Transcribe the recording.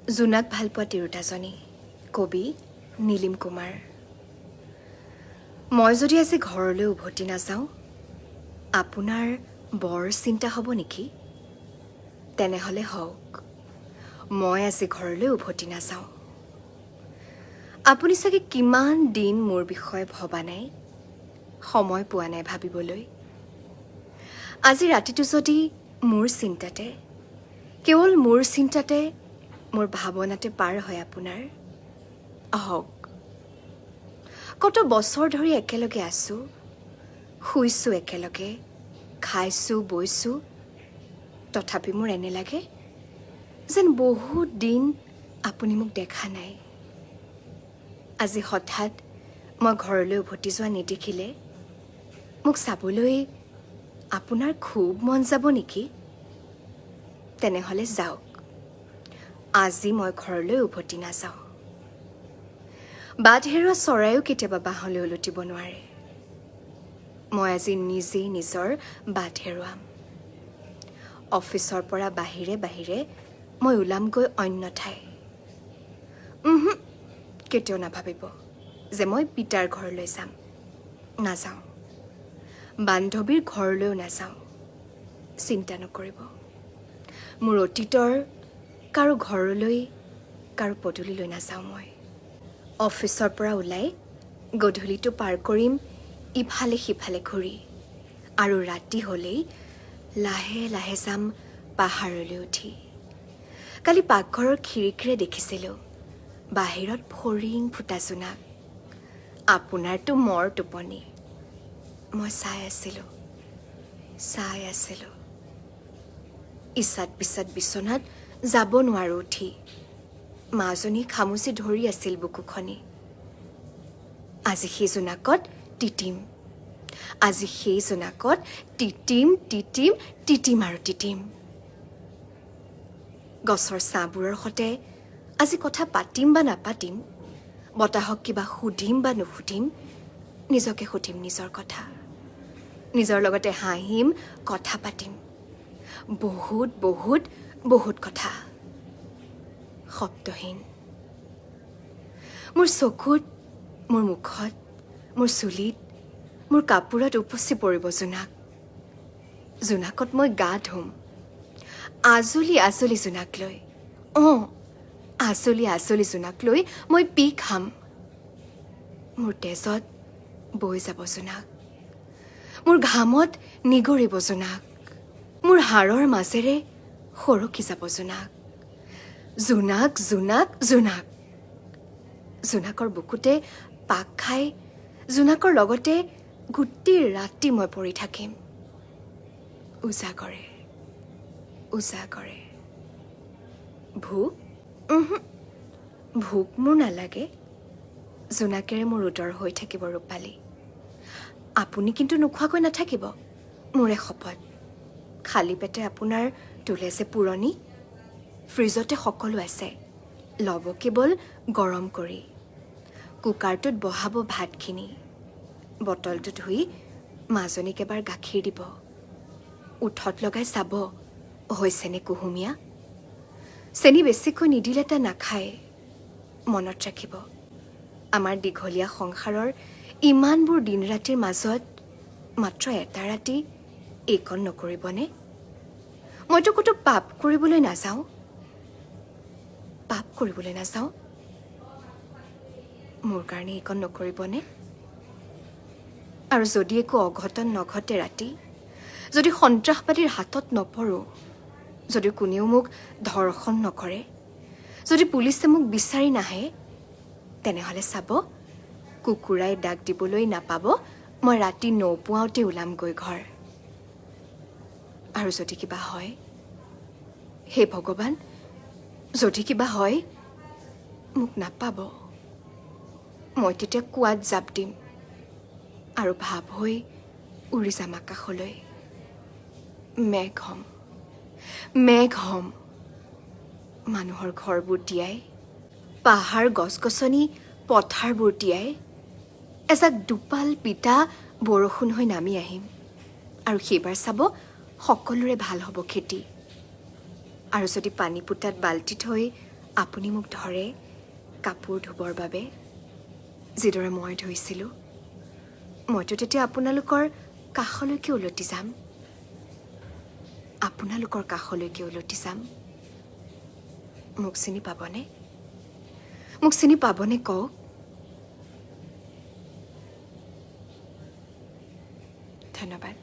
জোনাক ভালপোৱা তিৰোতাজনী কবি নীলিম কুমাৰ। মই যদি আজি ঘৰলৈ উভতি নাযাওঁ, আপোনাৰ বৰ চিন্তা হ'ব নেকি? তেনেহ'লে হওক, মই আজি ঘৰলৈ উভতি নাযাওঁ। আপুনি চাগে কিমান দিন মোৰ বিষয়ে ভবা নাই, সময় পোৱা নাই ভাবিবলৈ। আজি ৰাতিটো যদি মোৰ চিন্তাতে, কেৱল মোৰ চিন্তাতে, মোৰ ভাৱনাতে পাৰ হয় আপোনাৰ, আহক। কত বছৰ ধৰি একেলগে আছোঁ, শুইছোঁ একেলগে, খাইছোঁ বৈছোঁ, তথাপি মোৰ এনে লাগে যেন বহুত দিন আপুনি মোক দেখা নাই। আজি হঠাৎ মই ঘৰলৈ উভতি যোৱা নেদেখিলে মোক চাবলৈ আপোনাৰ খুব মন যাব নেকি? তেনেহ'লে যাওক, আজি মই ঘৰলৈ উভতি নাযাওঁ। বাট হেৰুৱা চৰাইও কেতিয়াবা বাঁহলৈ উলটিব নোৱাৰে। মই আজি নিজেই নিজৰ বাট হেৰুৱাম। অফিচৰ পৰা বাহিৰে বাহিৰে মই ওলামগৈ অন্য ঠাই। কেতিয়াও নাভাবিব যে মই পিতাৰ ঘৰলৈ যাম। নাযাওঁ। বান্ধৱীৰ ঘৰলৈও নাযাওঁ। চিন্তা নকৰিব। মোৰ অতীতৰ কাৰো ঘৰলৈ, কাৰো পদূলিলৈ নাযাওঁ মই। অফিচৰ পৰা ওলাই গধূলিটো পাৰ কৰিম ইফালে সিফালে ঘূৰি, আৰু ৰাতি হ'লেই লাহে লাহে যাম পাহাৰলৈ উঠি। কালি পাকঘৰৰ খিৰিকীৰে দেখিছিলোঁ বাহিৰত ফৰিং ফুটা জোনাক। আপোনাৰতো মৰ টোপনি। মই চাই আছিলোঁ। ইচাত পিচাত বিচনাত যাব নোৱাৰো উঠি। মাজনী খামুচি ধৰি আছিল বুকুখনি। আজি সেই জোনাকত তিতিম। আজি সেই জোনাকত তিতিম তিতিম তিতিম আৰু তিতিম। গছৰ ছাঁবোৰৰ সতে আজি কথা পাতিম বা নাপাতিম, বতাহক কিবা সুধিম বা নুসুধিম, নিজকে সুধিম নিজৰ কথা। নিজৰ লগতে হাঁহিম, কথা পাতিম। বহুত বহুত বহুত কথা। শব্দহীন। মোৰ চকুত, মোৰ মুখত, মোৰ চুলিত, মোৰ কাপোৰত উপচি পৰিব জোনাক। জোনাকত মই গা ধুম। আজলি আজলি জোনাক লৈ, আজলি আজলি জোনাক লৈ মই পি খাম। মোৰ তেজত বৈ যাব জোনাক। মোৰ ঘামত নিগৰিব জোনাক। মোৰ হাড়ৰ মাজেৰে সৰকি যাব জোনাক। জোনাক জোনাক জোনাক। জোনাকৰ বুকুতে পাক খাই, জোনাকৰ লগতে গোটেই ৰাতি মই পৰি থাকিম। উজাগৰে উজাগৰে। ভোক? ভোক মোৰ নালাগে। জোনাকেৰে মোৰ উদৰ হৈ থাকিব ৰূপালী। আপুনি কিন্তু নোখোৱাকৈ নাথাকিব, মোৰে শপত। খালী পেটে আপোনাৰ তোলে যে পুৰণি। ফ্ৰিজতে সকলো আছে, ল'ব কেৱল গৰম কৰি। কুকাৰটোত বহাব ভাতখিনি। বটলটো ধুই মাজনীক এবাৰ গাখীৰ দিব। ওঠত লগাই চাব হৈছেনে কুহুমীয়া। চেনি বেছিকৈ নিদিলে তাই নাখায়। মনত ৰাখিব, আমাৰ দীঘলীয়া সংসাৰৰ ইমানবোৰ দিন ৰাতিৰ মাজত মাত্ৰ এটা ৰাতি এইকণ নকৰিবনে? মইতো ক'তো পাপ কৰিবলৈ নাযাওঁ। মোৰ কাৰণে এইকণ নকৰিবনে? আৰু যদি একো অঘটন নঘটে ৰাতি, যদি সন্ত্ৰাসবাদীৰ হাতত নপৰোঁ, যদি কোনেও মোক ধৰ্ষণ নকৰে, যদি পুলিচে মোক বিচাৰি নাহে, তেনেহ'লে চাব, কুকুৰাই ডাক দিবলৈ নাপাব মই ৰাতি নপুৱাওঁতে ওলামগৈ ঘৰ। আৰু যদি কিবা হয়, হে ভগৱান, যদি কিবা হয় মোক নাপাব। মই তেতিয়া কুৱাত জাপ দিম আৰু ভাৱ হৈ উৰি যাম আকাশলৈ। মেঘ হ'ম। মানুহৰ ঘৰবোৰ তিয়াই, পাহাৰ গছ গছনি পথাৰবোৰ তিয়াই, এজাক দুপাল পিতা বৰষুণ হৈ নামি আহিম। আৰু সেইবাৰ চাব, সকলোৰে ভাল হ'ব খেতি। আৰু যদি পানী পোতাত বাল্টি থৈ আপুনি মোক ধৰে কাপোৰ ধুবৰ বাবে, যিদৰে মই ধুইছিলোঁ, মইতো তেতিয়া আপোনালোকৰ কাষলৈকে উলটি যাম। আপোনালোকৰ কাষলৈকে উলটি যাম। মোক চিনি পাবনে? মোক চিনি পাবনে কওক? ধন্যবাদ।